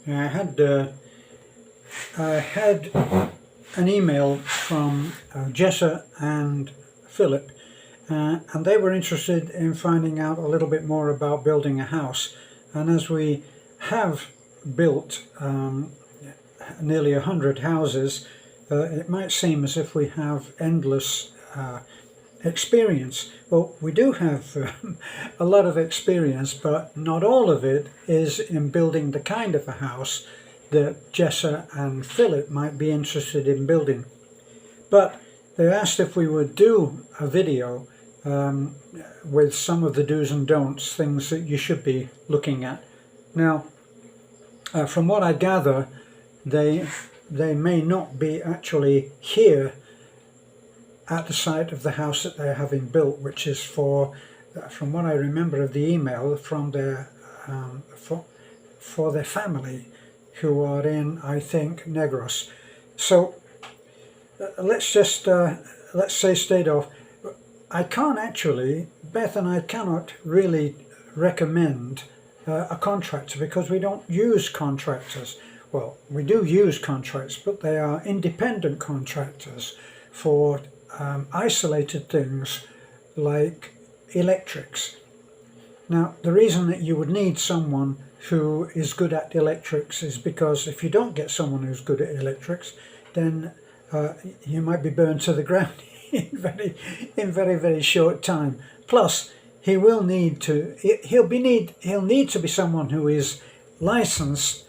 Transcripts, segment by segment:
I had an email from Jessa and Philip, and they were interested in finding out a little bit more about building a house. And as we have built nearly 100 houses, it might seem as if we have endless experience. Well, we do have a lot of experience, but not all of it is in building the kind of a house that Jessa and Philip might be interested in building. But they asked if we would do a video with some of the do's and don'ts, things that you should be looking at. Now, from what I gather, they may not be actually here at the site of the house that they're having built, which is from what I remember of the email, from their for their family, who are in, I think, Negros. So let's say straight off, I can't actually, Beth and I cannot really recommend a contractor, because we don't use contractors. Well, we do use contracts, but they are independent contractors for isolated things like electrics. Now, the reason that you would need someone who is good at electrics is because if you don't get someone who's good at electrics, then you might be burned to the ground in very, very short time. Plus, he'll need to be someone who is licensed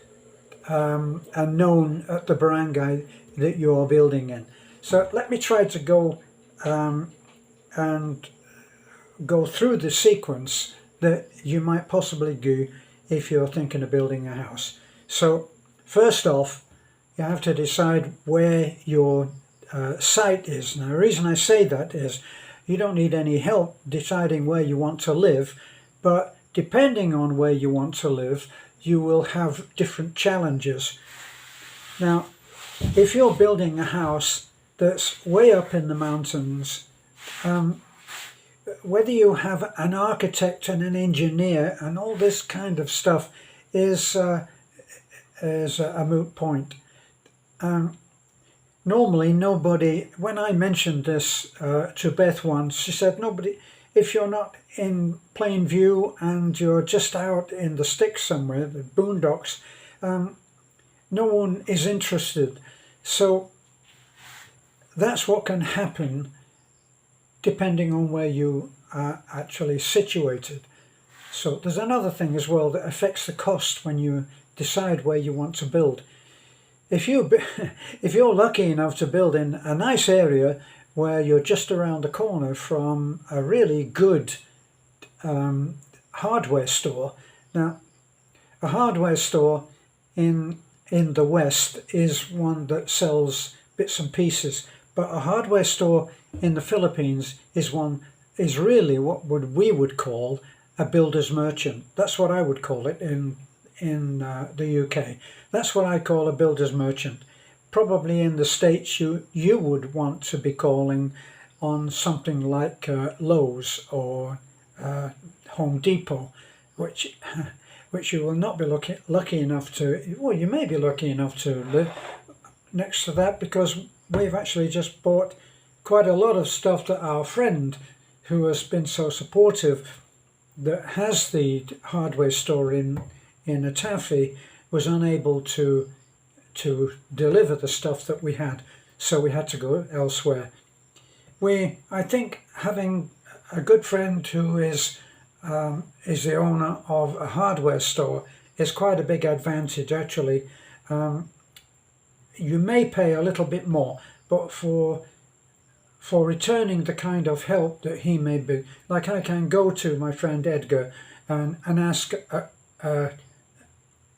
and known at the barangay that you're building in. So let me try to go and go through the sequence that you might possibly do if you're thinking of building a house. So first off, you have to decide where your site is. Now, the reason I say that is you don't need any help deciding where you want to live, but depending on where you want to live, you will have different challenges. Now, if you're building a house that's way up in the mountains, whether you have an architect and an engineer and all this kind of stuff is a moot point. Normally nobody, when I mentioned this to Beth once, she said, nobody, if you're not in plain view and you're just out in the sticks somewhere, the boondocks, no one is interested. So that's what can happen depending on where you are actually situated. So there's another thing as well that affects the cost when you decide where you want to build. If you're lucky enough to build in a nice area where you're just around the corner from a really good hardware store. Now, a hardware store in the West is one that sells bits and pieces, but a hardware store in the Philippines is really what we would call a builder's merchant. That's what I would call it in the UK. That's what I call a builder's merchant. Probably in the States you would want to be calling on something like Lowe's or Home Depot, which you will not be lucky enough to, well, you may be lucky enough to live next to that, because we've actually just bought quite a lot of stuff that our friend, who has been so supportive, that has the hardware store in Atafi, was unable to deliver the stuff that we had, so we had to go elsewhere. I think having a good friend who is the owner of a hardware store is quite a big advantage, actually. You may pay a little bit more, but for returning the kind of help that he may be, like I can go to my friend Edgar and ask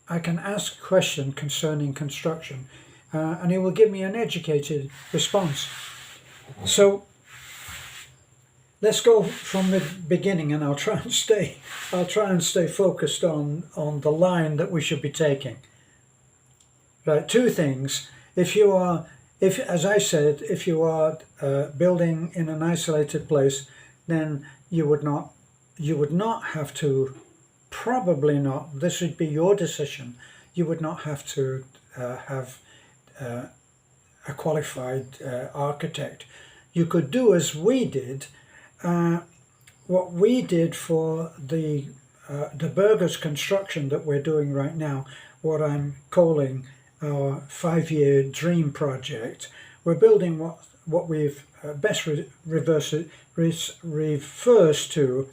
I can ask a question concerning construction, and he will give me an educated response. So let's go from the beginning, and I'll try and stay focused on the line that we should be taking. Right, two things. If as I said, if you are building in an isolated place, then you would not have to, probably not, this would be your decision, you would not have to have a qualified architect. You could do as we did. What we did for the Burgers construction that we're doing right now, what I'm calling our 5-year dream project, we're building what we've best refers to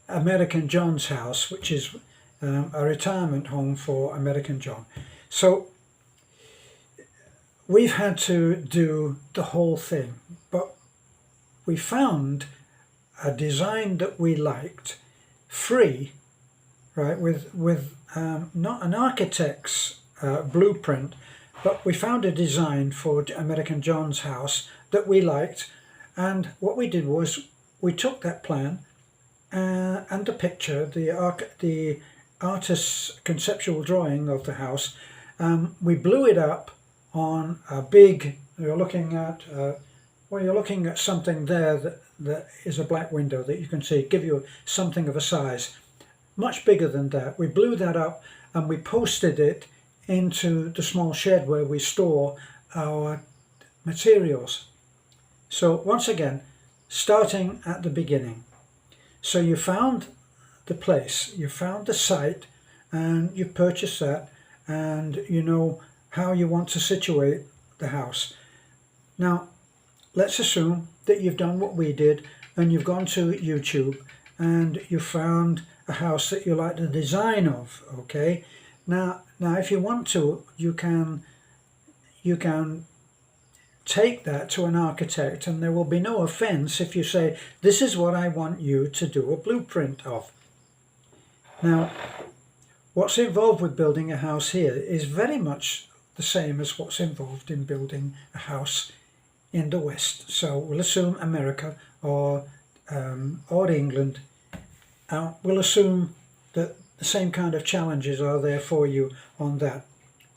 American John's house, which is a retirement home for American John. So we've had to do the whole thing, but we found a design that we liked, free, right, with not an architect's blueprint, but we found a design for American John's house that we liked, and what we did was we took that plan and the picture, the artist's conceptual drawing of the house, we blew it up on a big, you're looking at something there that is a black window that you can see, give you something of a size, much bigger than that. We blew that up and we posted it into the small shed where we store our materials. So once again, starting at the beginning. So you found the place, you found the site, and you purchased that, and you know how you want to situate the house. Now, let's assume that you've done what we did and you've gone to YouTube and you found a house that you like the design of, okay? Now if you want to, you can take that to an architect, and there will be no offense if you say, this is what I want you to do a blueprint of. Now, what's involved with building a house here is very much the same as what's involved in building a house in the West. So we'll assume America or England. We'll assume that the same kind of challenges are there for you on that.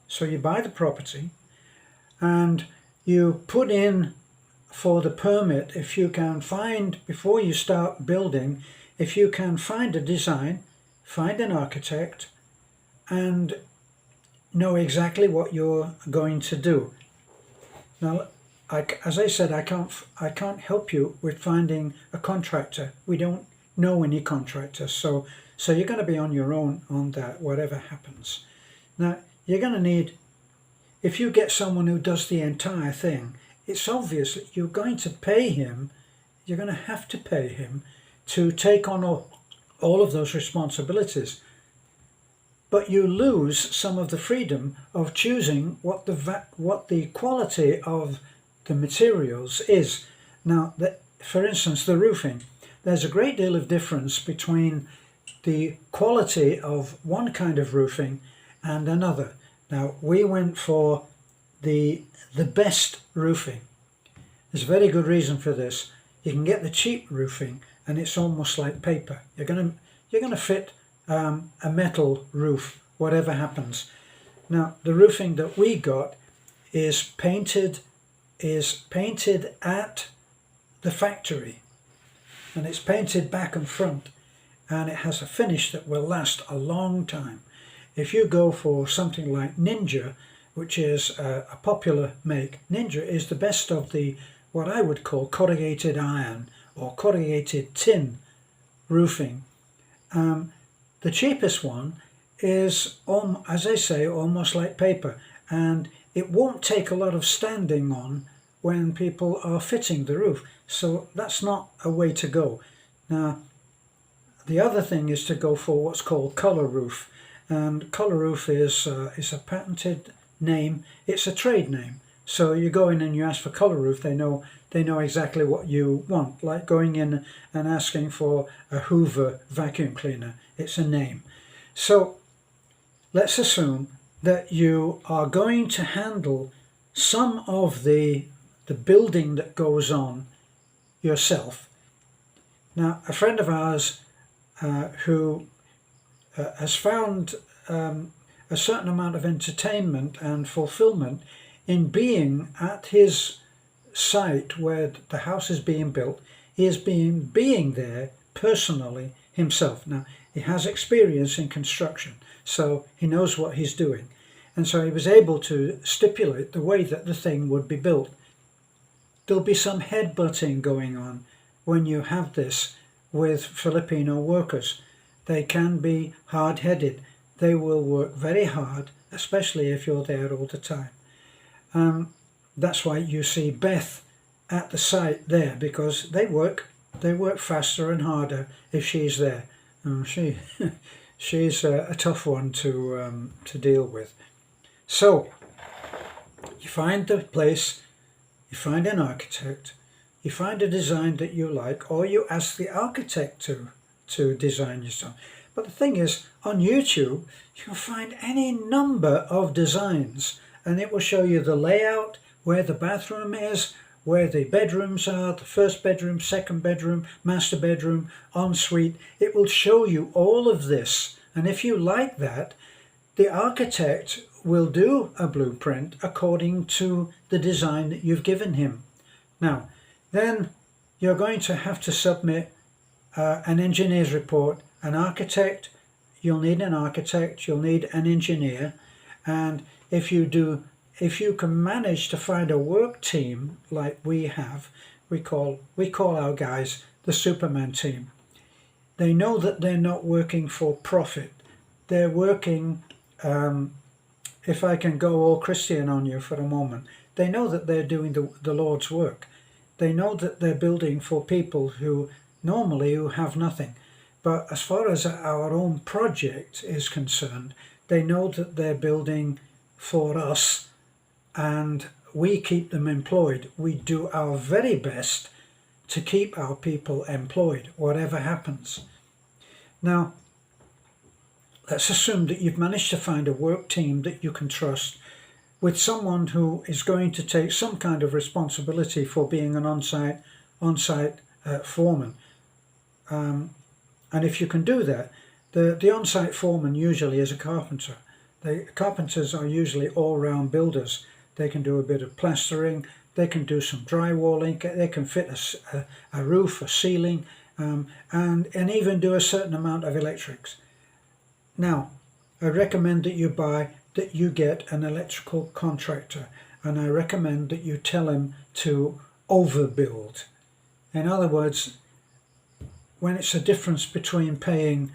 So you buy the property and you put in for the permit, if you can find, before you start building, if you can find a design, find an architect, and know exactly what you're going to do. Now, as I said, I can't help you with finding a contractor. We don't know any contractors, so you're going to be on your own on that, whatever happens. Now, you're going to need, if you get someone who does the entire thing, it's obvious that you're going to pay him, you're going to have to pay him to take on all of those responsibilities. But you lose some of the freedom of choosing what the quality of the materials is. Now, for instance, the roofing. There's a great deal of difference between the quality of one kind of roofing and another. Now, we went for the best roofing. There's a very good reason for this. You can get the cheap roofing and it's almost like paper. You're gonna fit a metal roof, whatever happens. Now, the roofing that we got is painted at the factory, and it's painted back and front, and it has a finish that will last a long time. If you go for something like Ninja, which is a popular make, Ninja is the best of the what I would call corrugated iron or corrugated tin roofing. The cheapest one is, as I say, almost like paper, and it won't take a lot of standing on when people are fitting the roof. So that's not a way to go. Now, the other thing is to go for what's called color roof, and color roof is a patented name. It's a trade name. So you go in and you ask for color roof, they know exactly what you want. Like going in and asking for a Hoover vacuum cleaner. It's a name. So let's assume that you are going to handle some of the building that goes on yourself. Now, a friend of ours who has found a certain amount of entertainment and fulfillment in being at his site where the house is being built. He is being there personally himself. Now, he has experience in construction, so he knows what he's doing. And so he was able to stipulate the way that the thing would be built. There'll be some headbutting going on when you have this with Filipino workers. They can be hard-headed. They will work very hard, especially if you're there all the time. That's why you see Beth at the site there, because they work faster and harder if she's there. She's a tough one to deal with. So you find the place, you find an architect, you find a design that you like, or you ask the architect to design yourself. But the thing is, on YouTube, you can find any number of designs, and it will show you the layout, where the bathroom is, where the bedrooms are, the first bedroom, second bedroom, master bedroom, ensuite. It will show you all of this. And if you like that, the architect will do a blueprint according to the design that you've given him. Now, then you're going to have to submit an engineer's report. An architect, you'll need an architect, you'll need an engineer, and if you can manage to find a work team like we have, we call our guys the Superman team. They know that they're not working for profit. They're working, if I can go all Christian on you for a moment, they know that they're doing the Lord's work. They know that they're building for people who have nothing. But as far as our own project is concerned, they know that they're building for us, and we keep them employed. We do our very best to keep our people employed, whatever happens. Now, let's assume that you've managed to find a work team that you can trust, with someone who is going to take some kind of responsibility for being an on-site foreman. And if you can do that, the on-site foreman usually is a carpenter. The carpenters are usually all-round builders. They can do a bit of plastering, they can do some drywalling, they can fit a roof, a ceiling, and even do a certain amount of electrics. Now, I recommend that you get an electrical contractor, and I recommend that you tell him to overbuild. In other words, when it's a difference between paying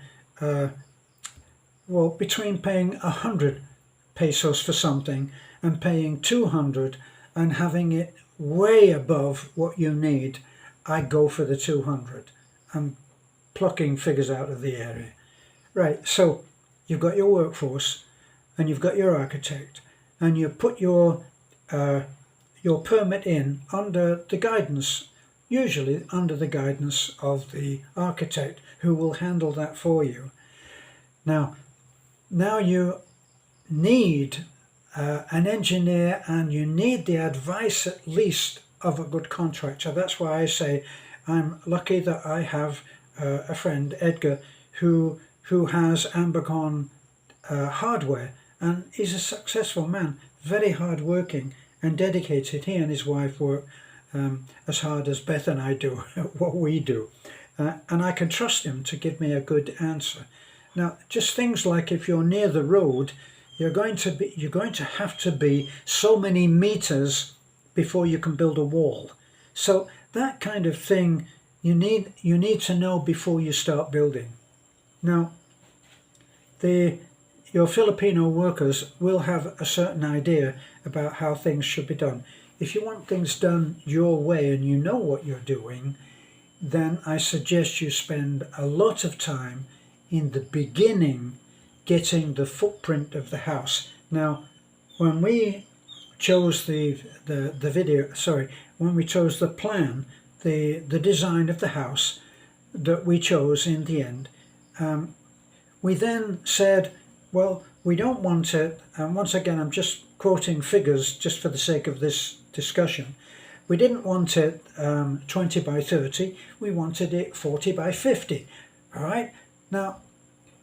paying 100 pesos for something and paying 200 and having it way above what you need, I go for the 200. I'm plucking figures out of the area. Right, so you've got your workforce and you've got your architect, and you put your permit in under the guidance, usually under the guidance of the architect, who will handle that for you. Now you need an engineer, and you need the advice at least of a good contractor. That's why I say I'm lucky that I have a friend, Edgar, who has Ambercon hardware, and he's a successful man, very hard working and dedicated. He and his wife work as hard as Beth and I do what we do, and I can trust him to give me a good answer. Now, just things like if you're near the road, you're going to have to be so many meters before you can build a wall. So that kind of thing you need to know before you start building. Now, your Filipino workers will have a certain idea about how things should be done. If you want things done your way and you know what you're doing, then I suggest you spend a lot of time in the beginning getting the footprint of the house. Now, when we chose when we chose the plan, the design of the house that we chose in the end, we then said, well, we don't want it, and once again I'm just quoting figures just for the sake of this discussion, we didn't want it 20 by 30, we wanted it 40 by 50. All right, now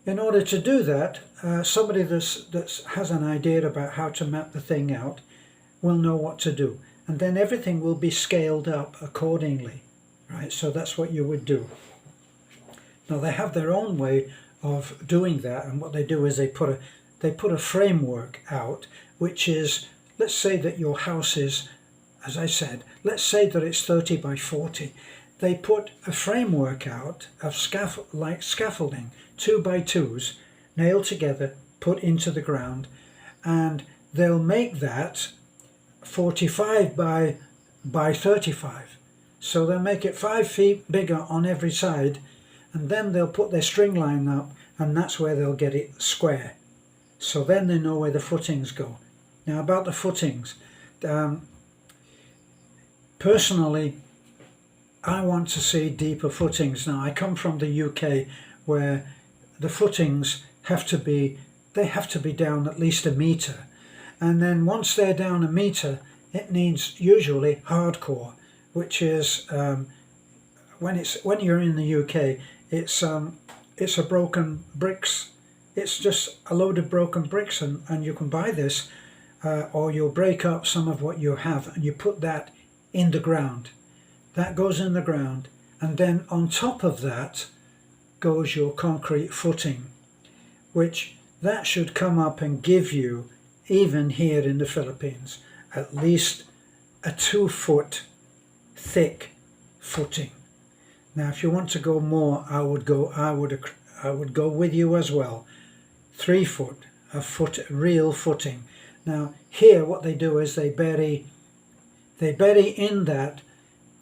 in order to do that, somebody that has an idea about how to map the thing out will know what to do, and then everything will be scaled up accordingly. Right, so that's what you would do. Now they have their own way of doing that, and what they do is they put they put a framework out, which is, let's say that your house is, as I said, let's say that it's 30 by 40. They put a framework out of scaffolding, 2 by 2s, nailed together, put into the ground, and they'll make that 45 by 35. So they'll make it 5 feet bigger on every side, and then they'll put their string line up, and that's where they'll get it square. So then they know where the footings go. Now about the footings, personally, I want to see deeper footings. Now I come from the UK, where the footings have to be down at least a metre, and then once they're down a metre, it needs usually hardcore, which is when you're in the UK, it's a broken bricks. It's just a load of broken bricks, and you can buy this, or you'll break up some of what you have, and you put that in the ground. That goes in the ground, and then on top of that goes your concrete footing, which that should come up and give you, even here in the Philippines, at least a 2-foot thick footing. Now if you want to go more, I would go with you as well. 3 foot, a foot, real footing. Now here what they do is they bury in that,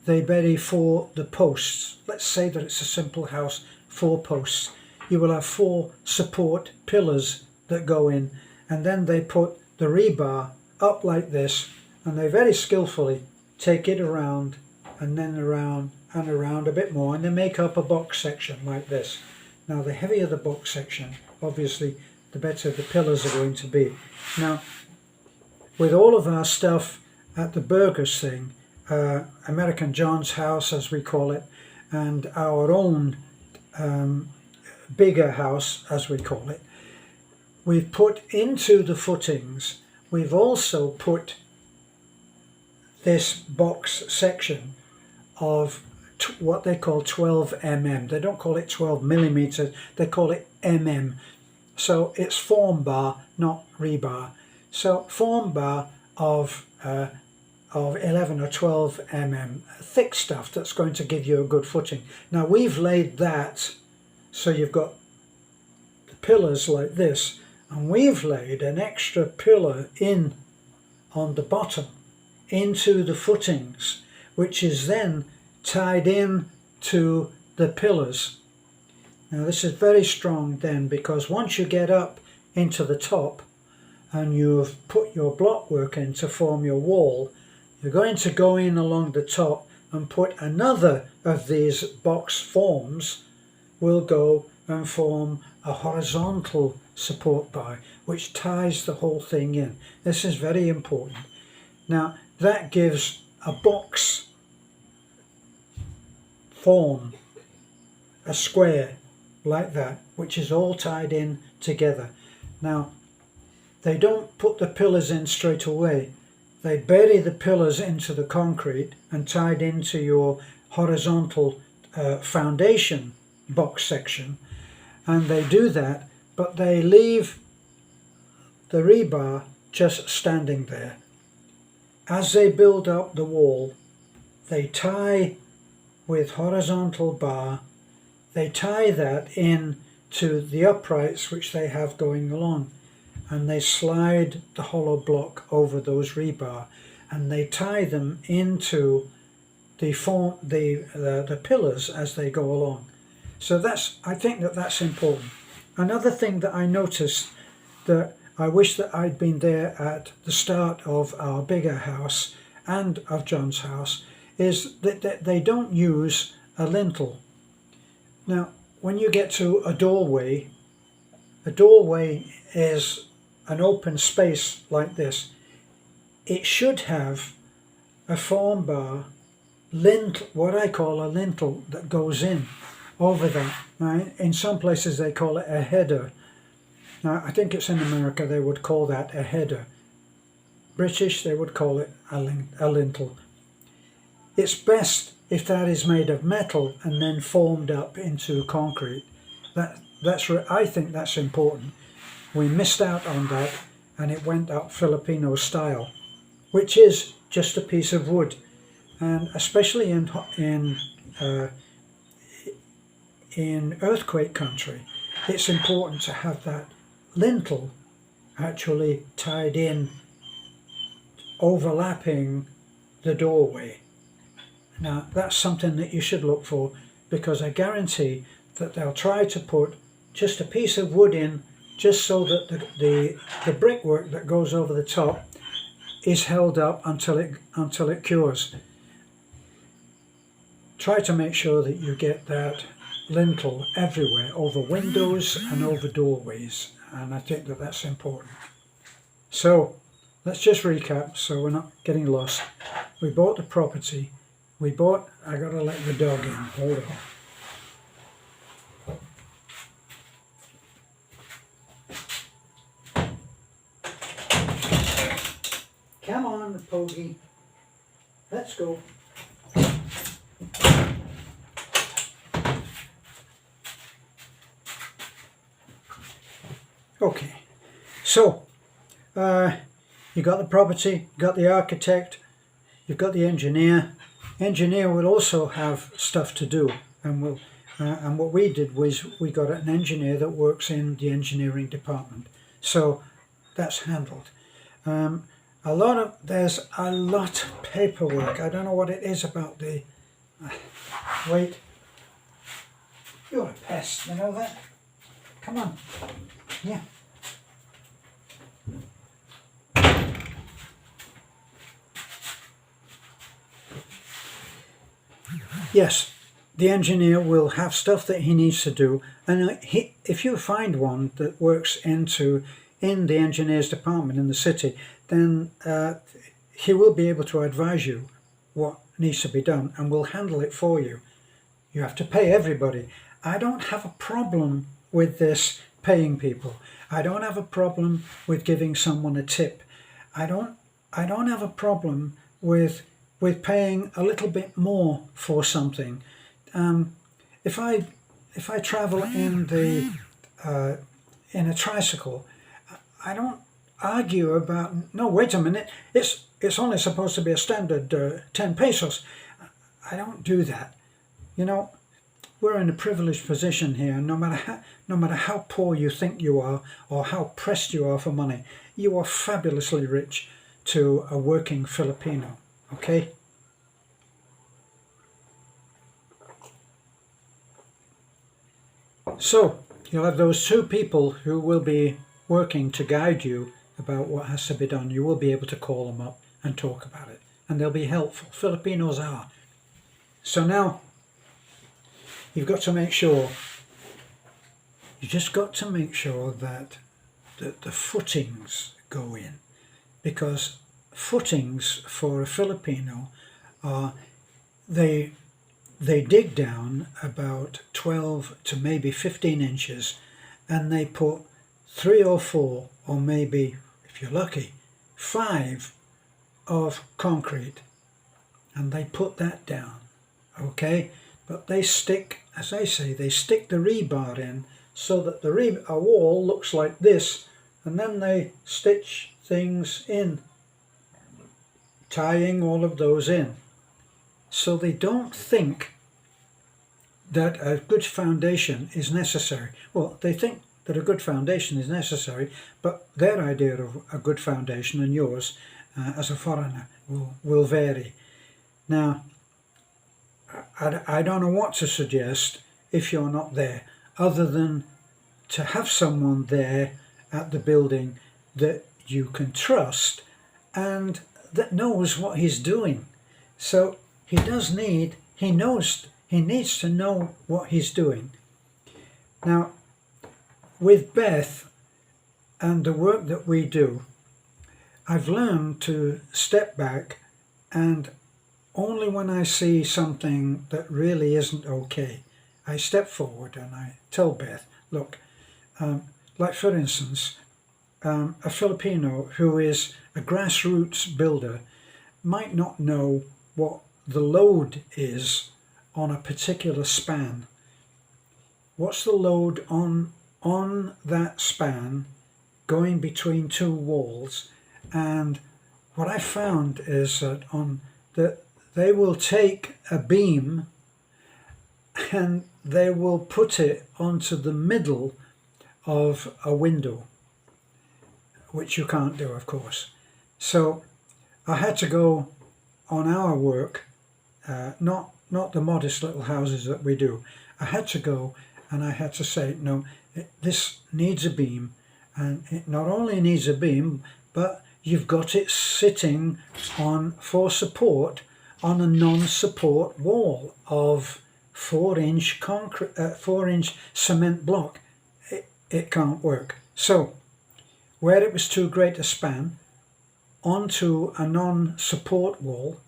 they bury for the posts. Let's say that it's a simple house, 4 posts. You will have 4 support pillars that go in, and then they put the rebar up like this, and they very skillfully take it around and then around and around a bit more, and they make up a box section like this. Now the heavier the box section, obviously the better the pillars are going to be. Now with all of our stuff at the Burgers thing, American John's house as we call it, and our own bigger house as we call it, we've put into the footings, we've also put this box section of what they call 12 mm. They don't call it 12 millimeters, they call it mm. So it's form bar, not rebar. So form bar of 11 or 12 mm, thick stuff that's going to give you a good footing. Now we've laid that, so you've got the pillars like this, and we've laid an extra pillar in on the bottom into the footings, which is then tied in to the pillars. Now this is very strong then, because once you get up into the top and you've put your block work in to form your wall, you're going to go in along the top and put another of these box forms, will go and form a horizontal support bar which ties the whole thing in. This is very important. Now that gives a box form, a square like that, which is all tied in together. Now they don't put the pillars in straight away. They bury the pillars into the concrete and tied into your horizontal foundation box section, and they do that, but they leave the rebar just standing there. As they build up the wall, they tie with horizontal bar, they tie that in to the uprights which they have going along, and they slide the hollow block over those rebar, and they tie them into the pillars as they go along. So I think that's important. Another thing that I noticed, that I wish that I'd been there at the start of our bigger house and of John's house, is that they don't use a lintel. Now when you get to a doorway is an open space like this. It should have a form bar, lintel, what I call a lintel, that goes in over that. Right? In some places they call it a header. Now I think it's in America they would call that a header. British they would call it a lintel. It's best if that is made of metal and then formed up into concrete. I think that's important. we missed out on that, and it went up Filipino style, which is just a piece of wood. And especially in earthquake country, it's important to have that lintel actually tied in, overlapping the doorway. Now that's something that you should look for, because I guarantee that they'll try to put just a piece of wood in just so that the brickwork that goes over the top is held up until it cures. Try to make sure that you get that lintel everywhere, over windows and over doorways, and I think that that's important. So let's just recap so we're not getting lost. We bought the property. I gotta let the dog in, hold on. Come on, Poggy, let's go. Okay, so you got the property, you got the architect, you've got the engineer. Engineer will also have stuff to do, and what we did was we got an engineer that works in the engineering department, so that's handled. There's a lot of paperwork. I don't know what it is about the wait, you're a pest, you know that? Come on. Yeah. Yes, the engineer will have stuff that he needs to do, and if you find one that works in the engineer's department in the city, then he will be able to advise you what needs to be done and will handle it for you. You have to pay everybody. I don't have a problem with this paying people. I don't have a problem with giving someone a tip. I don't have a problem with paying a little bit more for something. If I travel in a tricycle, I don't argue about, no, wait a minute, it's only supposed to be a standard 10 pesos. I don't do that. You know, we're in a privileged position here. No matter how poor you think you are or how pressed you are for money, you are fabulously rich to a working Filipino. Okay? So you'll have those two people who will be working to guide you about what has to be done. You will be able to call them up and talk about it, and they'll be helpful. Filipinos are. So now you've got to make sure, you just got to make sure that the footings go in, because footings for a Filipino are, they dig down about 12 to maybe 15 inches, and they put 3 or 4 or maybe, if you're lucky, 5 of concrete, and they put that down. Okay, but they stick, as I say, they stick the rebar in so that a wall looks like this, and then they stitch things in, tying all of those in. So they don't think that a good foundation is necessary. Well, they think that a good foundation is necessary, but their idea of a good foundation and yours as a foreigner will vary. Now, I don't know what to suggest if you're not there, other than to have someone there at the building that you can trust and that knows what he's doing. So he needs to know what he's doing. Now, with Beth and the work that we do, I've learned to step back, and only when I see something that really isn't okay, I step forward and I tell Beth, look, like for instance, a Filipino who is a grassroots builder might not know what the load is on a particular span. What's the load on that span going between two walls. And what I found is that they will take a beam and they will put it onto the middle of a window, which you can't do, of course. So I had to go on our work, not the modest little houses that we do. I had to go and I had to say, no, this needs a beam, and it not only needs a beam, but you've got it sitting on for support on a non-support wall of 4-inch concrete, 4-inch cement block. It can't work. So where it was too great a span onto a non-support wall,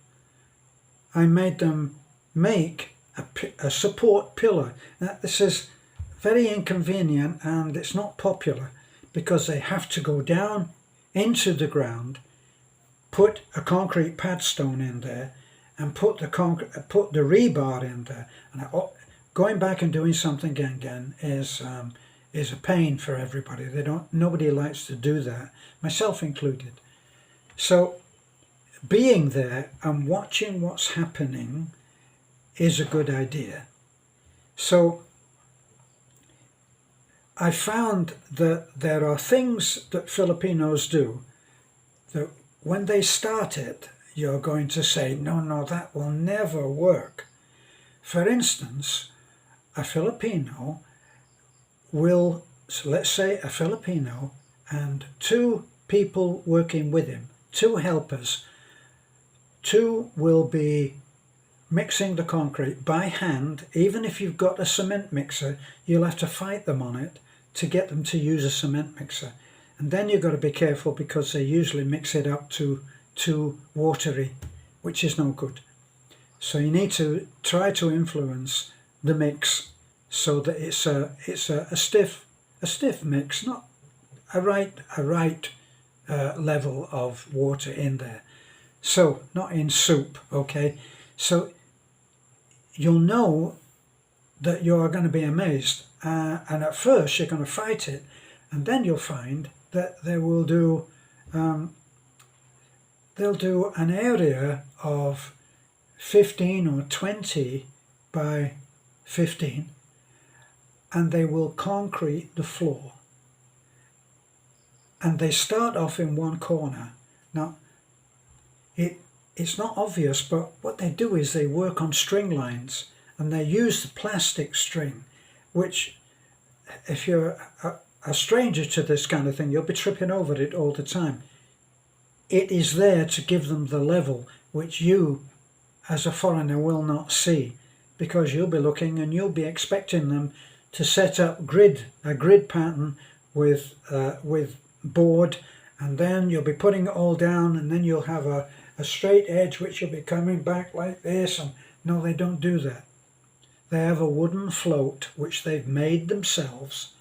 I made them make a support pillar. Now this is very inconvenient and it's not popular because they have to go down into the ground, put a concrete padstone in there, and put the rebar in there. And going back and doing something again is a pain for everybody. Nobody likes to do that, myself included. So being there and watching what's happening is a good idea. So I found that there are things that Filipinos do that when they start it, you're going to say, no, that will never work. For instance, a Filipino will, so let's say a Filipino and 2 people working with him, 2 helpers, 2 will be mixing the concrete by hand. Even if you've got a cement mixer, you'll have to fight them on it to get them to use a cement mixer. And then you've got to be careful because they usually mix it up too watery, which is no good. So you need to try to influence the mix so that it's a stiff mix, not a right level of water in there. So not in soup, okay? So you'll know that you're going to be amazed, and at first you're going to fight it, and then you'll find that they will do they'll do an area of 15 or 20 by 15, and they will concrete the floor. And they start off in one corner. Now, it's not obvious, but what they do is they work on string lines, and they use the plastic string, which, if you're a stranger to this kind of thing, you'll be tripping over it all the time. It is there to give them the level which you, as a foreigner, will not see, because you'll be looking and you'll be expecting them to set up a grid pattern with board, and then you'll be putting it all down, and then you'll have a straight edge which will be coming back like this. And no, they don't do that. They have a wooden float which they've made themselves,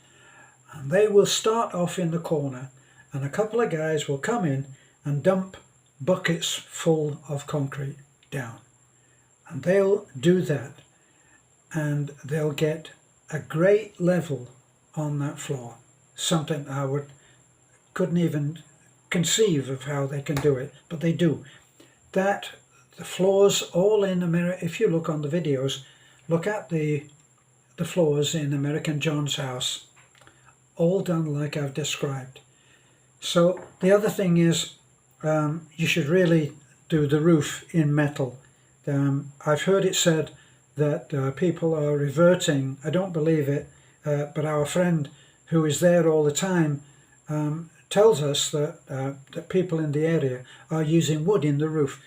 and they will start off in the corner, and a couple of guys will come in and dump buckets full of concrete down, and they'll do that, and they'll get a great level on that floor, something I couldn't even conceive of how they can do it, but they do that. The floors all in America, if you look on the videos, look at the floors in American John's house, all done like I've described. So the other thing is, you should really do the roof in metal. I've heard it said that people are reverting. I don't believe it, but our friend who is there all the time tells us that people in the area are using wood in the roof.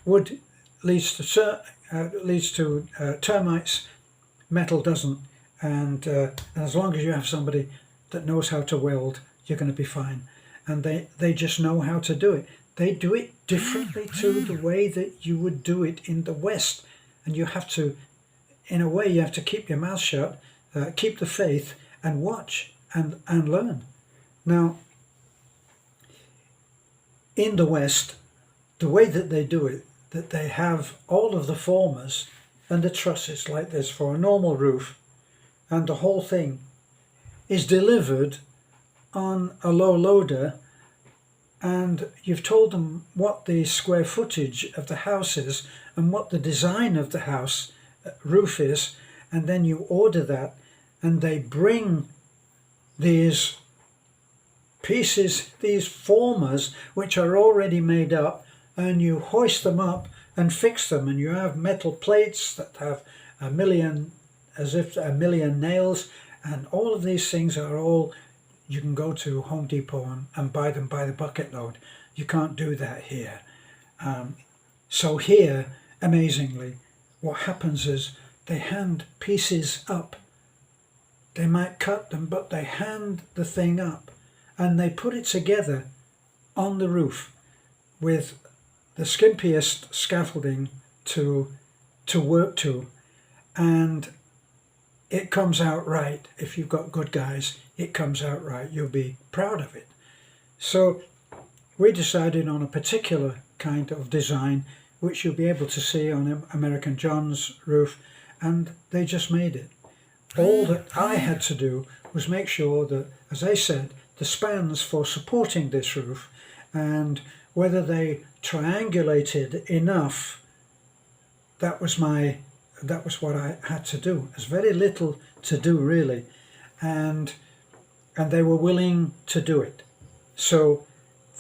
Wood leads to termites. Metal doesn't, and as long as you have somebody that knows how to weld, you're going to be fine. And they just know how to do it. They do it differently to the way that you would do it in the West, and you have to, in a way, you have to keep your mouth shut, keep the faith, and watch and learn. Now, in the West, the way that they do it, that they have all of the formers and the trusses like this for a normal roof, and the whole thing is delivered on a low loader and you've told them what the square footage of the house is and what the design of the house roof is, and then you order that, and they bring these pieces, these formers, which are already made up, and you hoist them up and fix them, and you have metal plates that have a million nails, and all of these things are all, you can go to Home Depot and buy them by the bucket load. You can't do that here. So here, amazingly, what happens is they hand pieces up. They might cut them, but they hand the thing up and they put it together on the roof with the skimpiest scaffolding to work to, and it comes out right. If you've got good guys, it comes out right. You'll be proud of it. So we decided on a particular kind of design which you'll be able to see on American John's roof, and they just made it. All that I had to do was make sure that, as I said, the spans for supporting this roof and whether they triangulated enough, that was what I had to do. There's very little to do really, and they were willing to do it. So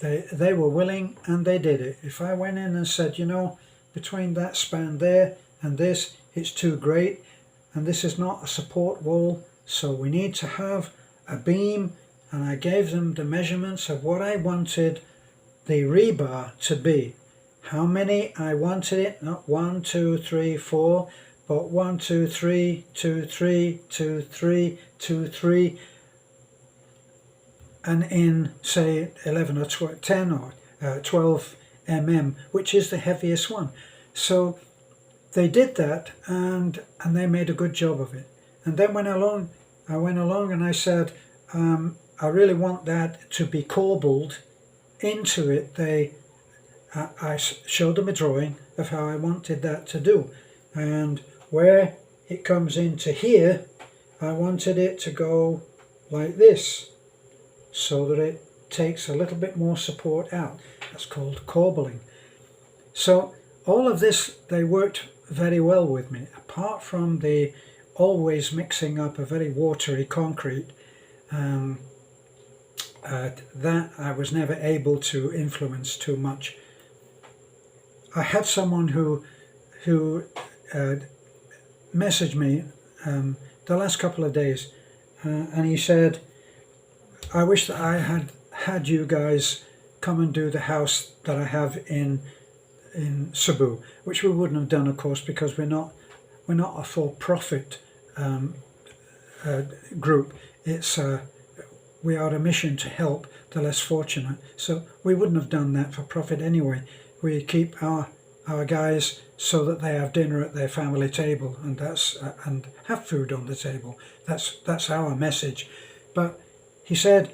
they were willing and they did it. If I went in and said, you know, between that span there and this, it's too great, and this is not a support wall, so we need to have a beam, and I gave them the measurements of what I wanted the rebar to be. How many I wanted it, not 1, 2, 3, 4, but 1, 2, 3, 2, 3, 2, 3, 2, 3, and in say 11 or 10 or 12 mm, which is the heaviest one. So they did that, and they made a good job of it. And then I went along and I said, I really want that to be corbelled into it. I showed them a drawing of how I wanted that to do, and where it comes into here, I wanted it to go like this, so that it takes a little bit more support out. That's called corbelling. So all of this, they worked very well with me, apart from the always mixing up a very watery concrete. That I was never able to influence too much. I had someone who messaged me the last couple of days, and he said, I wish that I had you guys come and do the house that I have in Cebu, which we wouldn't have done, of course, because we're not a for-profit group. We are a mission to help the less fortunate, so we wouldn't have done that for profit anyway. We keep our guys so that they have dinner at their family table, and and have food on the table. That's our message. But he said,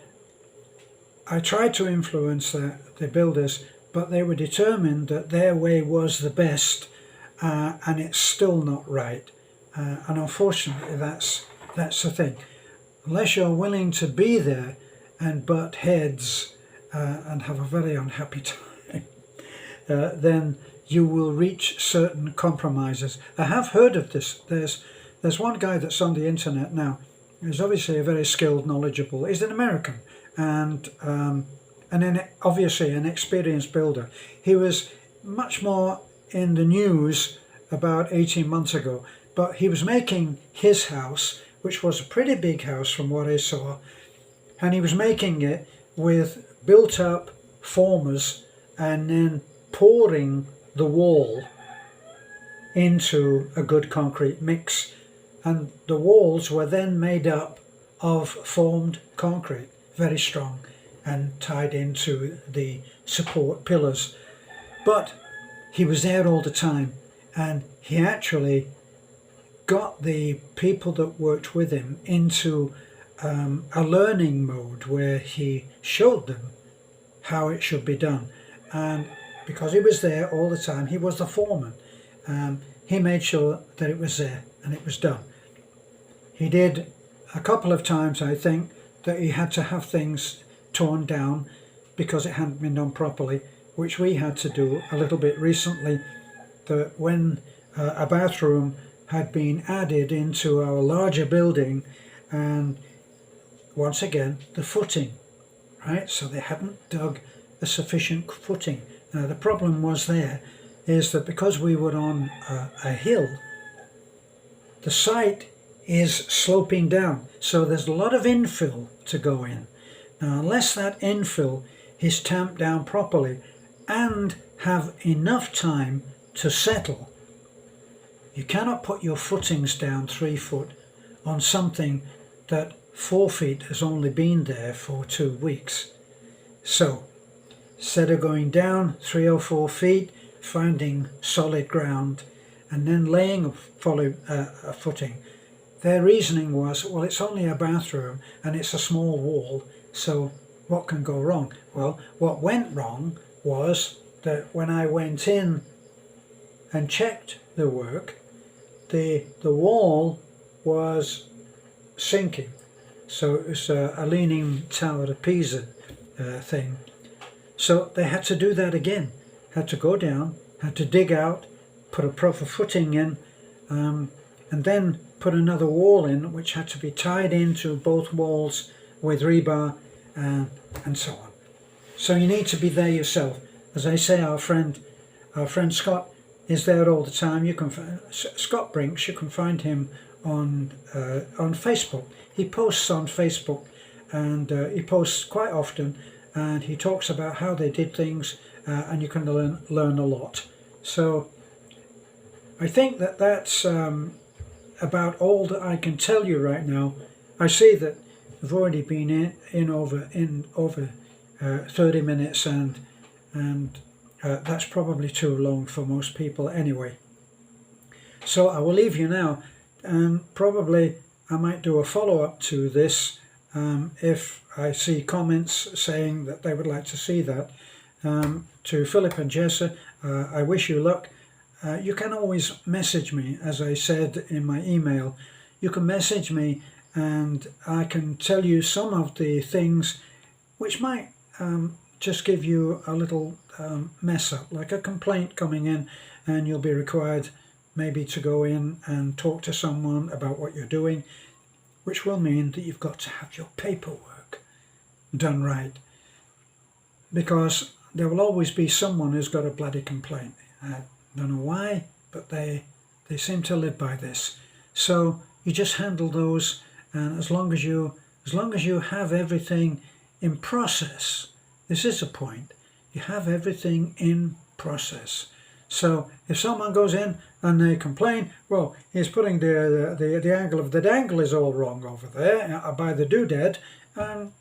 I tried to influence the builders, but they were determined that their way was the best, and it's still not right. And unfortunately, that's the thing. Unless you're willing to be there and butt heads and have a very unhappy time, then you will reach certain compromises. I have heard of this. There's one guy that's on the internet now. He's obviously a very skilled, knowledgeable. He's an American, and then obviously an experienced builder. He was much more in the news about 18 months ago, but he was making his house, which was a pretty big house from what I saw, and he was making it with built-up formers and then pouring the wall into a good concrete mix, and the walls were then made up of formed concrete, very strong, and tied into the support pillars. But he was there all the time, and he actually got the people that worked with him into a learning mode where he showed them how it should be done. And because he was there all the time, he was the foreman. He made sure that it was there and it was done. He did a couple of times, I think, that he had to have things torn down because it hadn't been done properly, which we had to do a little bit recently, that when a bathroom had been added into our larger building, and once again the footing, right, so they hadn't dug a sufficient footing. Now the problem was there is that because we were on a hill, the site is sloping down, so there's a lot of infill to go in. Now unless that infill is tamped down properly and have enough time to settle, you cannot put your footings down 3 foot on something that 4 feet has only been there for 2 weeks. So instead of going down 3 or 4 feet, finding solid ground and then laying a footing, their reasoning was, well, it's only a bathroom and it's a small wall, so what can go wrong? Well, what went wrong was that when I went in and checked the work, the wall was sinking. So it was a leaning Tower of Pisa thing. So they had to do that again. Had to go down, had to dig out, put a proper footing in, and then put another wall in, which had to be tied into both walls with rebar, and so on. So you need to be there yourself. As I say, our friend Scott is there all the time. You can find Scott Brinks. You can find him on Facebook. He posts on Facebook, and he posts quite often, and he talks about how they did things, and you can learn a lot. So I think that's about all that I can tell you right now. I see that we've already been in over 30 minutes, and that's probably too long for most people anyway. So I will leave you now, and probably I might do a follow-up to this if I see comments saying that they would like to see that. To Philip and Jessa, I wish you luck. You can always message me, as I said in my email. You can message me and I can tell you some of the things which might just give you a little mess up, like a complaint coming in, and you'll be required maybe to go in and talk to someone about what you're doing, which will mean that you've got to have your paperwork done right, because there will always be someone who's got a bloody complaint. I don't know why, but they seem to live by this. So you just handle those, and as long as you have everything in process, this is a point, you have everything in process. So if someone goes in and they complain, well, he's putting the angle of the dangle is all wrong over there by the doodad, and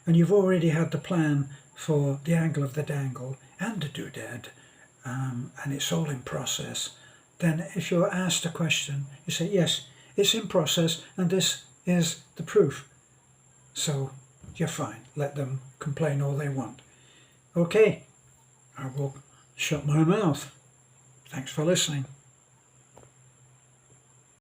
you've already had the plan for the angle of the dangle and the doodad, and it's all in process. Then if you're asked a question, you say, yes, it's in process and this is the proof. So you're fine. Let them complain all they want. Okay, I will shut my mouth. Thanks for listening.